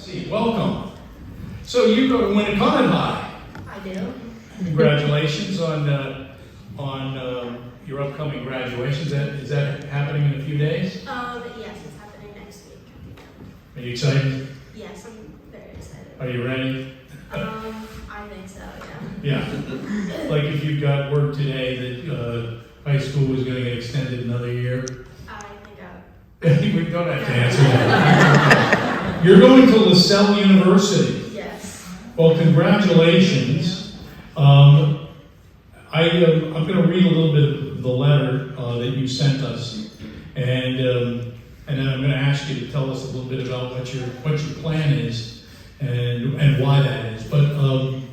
See, welcome. So you go to Winnicott High. I do. Congratulations on your upcoming graduation. Is that happening in a few days? Yes, it's happening next week. Are you excited? Yes, I'm very excited. Are you ready? I think so, yeah. Yeah. Like if you got word today that high school was going to get extended another year. I think We don't have to answer that. You're going to LaSalle University. yes. Well, congratulations. I'm going to read a little bit of the letter that you sent us, and then I'm going to ask you to tell us a little bit about what your plan is and why that is. But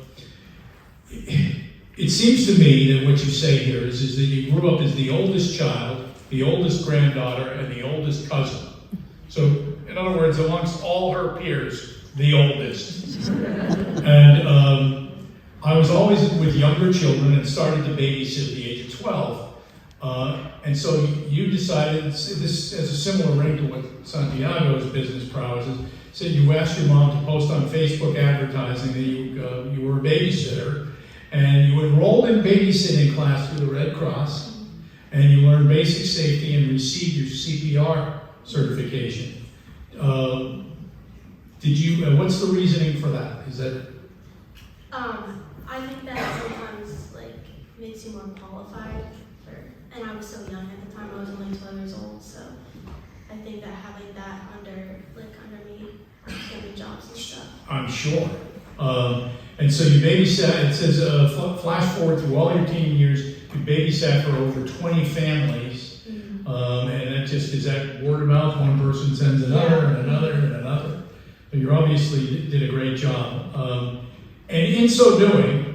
it seems to me that what you say here is that you grew up as the oldest child, the oldest granddaughter, and the oldest cousin. So, in other words, amongst all her peers, the oldest. And I was always with younger children and started to babysit at the age of 12. And so you decided, this has a similar ring to what Santiago's business prowess is, said you asked your mom to post on Facebook advertising that you were a babysitter, and you enrolled in babysitting class through the Red Cross, and you learned basic safety and received your CPR certification. What's the reasoning for that? Is that? I think that sometimes makes you more qualified and I was so young at the time, I was only 12 years old, so I think that having that under me gave me jobs and stuff. I'm sure. And so you babysat, it says, flash forward through all your teen years, you babysat for over 20 families, and that just is that word of mouth, one person sends another and another and another. But you obviously did a great job. And in so doing,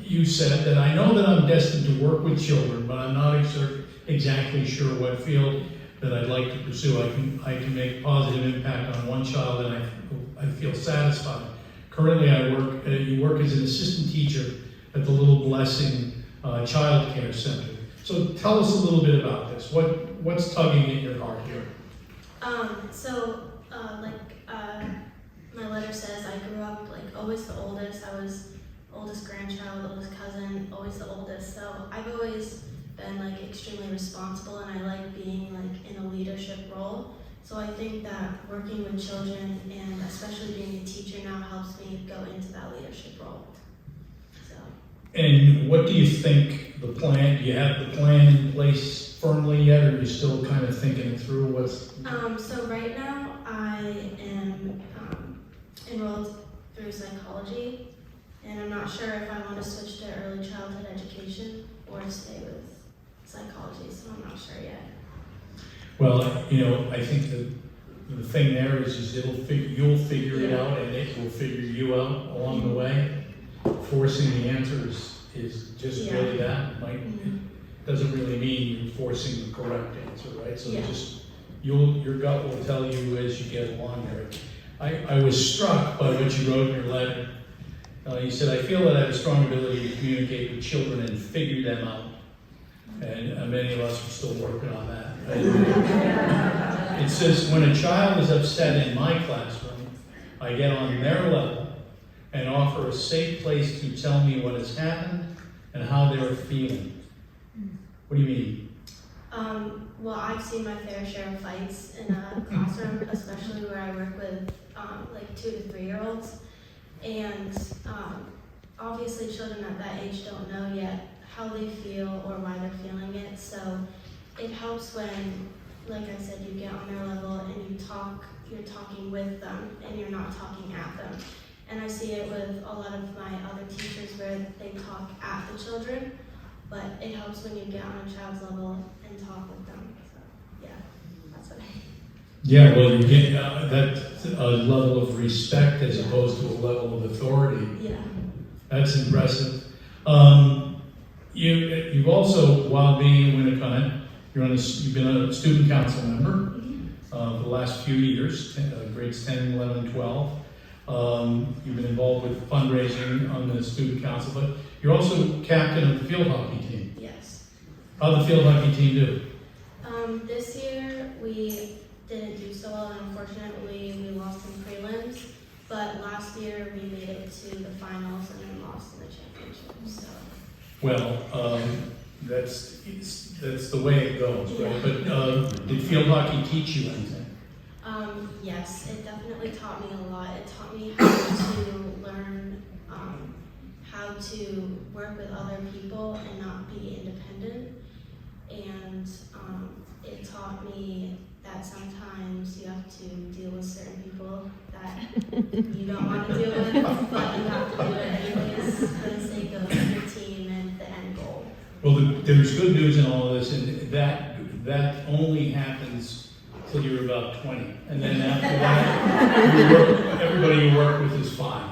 you said that I know that I'm destined to work with children, but I'm not exactly sure what field that I'd like to pursue. I can make a positive impact on one child and I feel satisfied. Currently, you work as an assistant teacher at the Little Blessing Child Care Center. So tell us a little bit about this. What's tugging at your heart here? My letter says I grew up always the oldest. I was oldest grandchild, oldest cousin, always the oldest. So I've always been extremely responsible, and I like being in a leadership role. So I think that working with children and especially being a teacher now helps me go into that leadership role. So. And what do you think the plan? Do you have the plan in place firmly yet, or are you still kind of thinking it through? So right now I am enrolled through psychology, and I'm not sure if I want to switch to early childhood education or stay with psychology, so I'm not sure yet. Well, I think the thing there is you'll figure it out, and it will figure you out along the way. Forcing the answers is just really that. It doesn't really mean you're forcing the correct answer, right? So your gut will tell you as you get along there. I was struck by what you wrote in your letter. You said, I feel that I have a strong ability to communicate with children and figure them out. And many of us are still working on that. It says, when a child is upset in my classroom, I get on their level and offer a safe place to tell me what has happened and how they're feeling. What do you mean? Well, I've seen my fair share of fights in a classroom, especially where I work with 2 to 3 year olds. And obviously children at that age don't know yet how they feel or why they're feeling it. So it helps when, like I said, you get on their level and you're talking with them and you're not talking at them. And I see it with a lot of my other teachers where they talk at the children, but it helps when you get on a child's level and talk with them. So yeah, that's what I think. Yeah, well, you get that's a level of respect as opposed to a level of authority. Yeah. That's impressive. You've also, while being in Winnicott, you've been a student council member for the last few years, grades 10, 11, and 12. You've been involved with fundraising on the student council, but you're also captain of the field hockey team. Yes. How'd the field hockey team do? This year we didn't do so well, and unfortunately we lost in prelims. But last year we made it to the finals and then lost in the championship. So. Well, that's the way it goes, right? But did field hockey teach you anything? Yes, it definitely taught me a lot. It taught me how to learn how to work with other people and not be independent. And it taught me that sometimes you have to deal with certain people that you don't want to deal with, but you have to do it anyways for the sake of your team and the end goal. Well, there's good news in all of this, and that only happens till you're about 20. And then after that, everybody you work with is fine.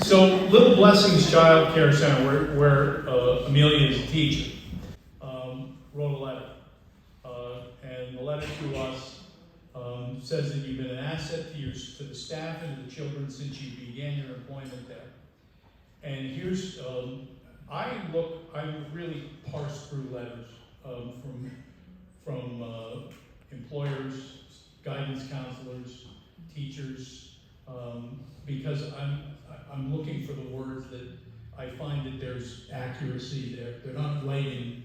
So, Little Blessings Child Care Center, where Amelia is a teacher, wrote a letter. And the letter to us says that you've been an asset to the staff and to the children since you began your employment there. And here's, I really parsed through letters from employers, guidance counselors, teachers, because I'm looking for the words that I find that there's accuracy there. They're not writing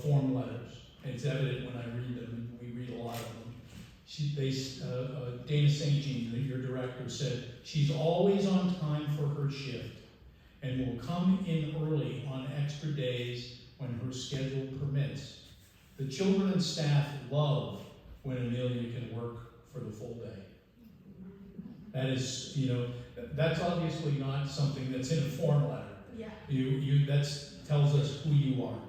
form letters. It's evident when I read them, and we read a lot of them. Dana St. Jean, your director, said, she's always on time for her shift and will come in early on extra days when her schedule permits. The children and staff love when Amelia can work for the full day. That is, that's obviously not something that's in a form letter. Yeah. That tells us who you are.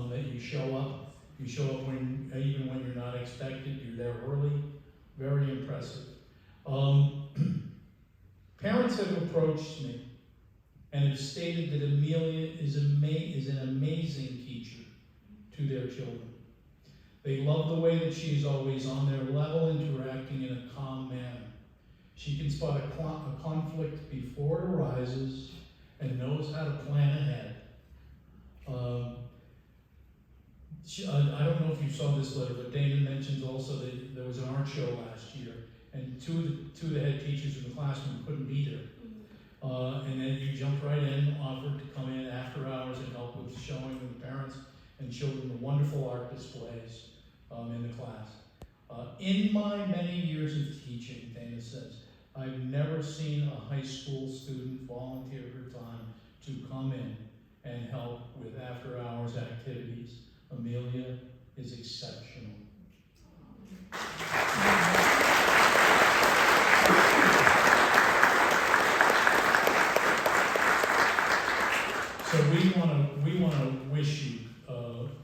That you show up. You show up even when you're not expected. You're there early. Very impressive. Parents have approached me and have stated that Amelia is an amazing teacher to their children. They love the way that she is always on their level, interacting in a calm manner. She can spot a conflict before it arises and knows how to plan ahead. I don't know if you saw this letter, but Dana mentions also that there was an art show last year, and two of the head teachers in the classroom couldn't be there. And then you jumped right in, offered to come in after hours and help with showing the parents and children the wonderful art displays in the class. In my many years of teaching, Dana says, I've never seen a high school student volunteer her time to come in and help with after-hours activities. Amelia is exceptional. So we want to wish you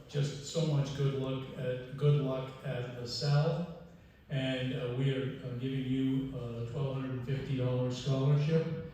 just so much good luck at LaSalle, and we are giving you a $1,250 scholarship.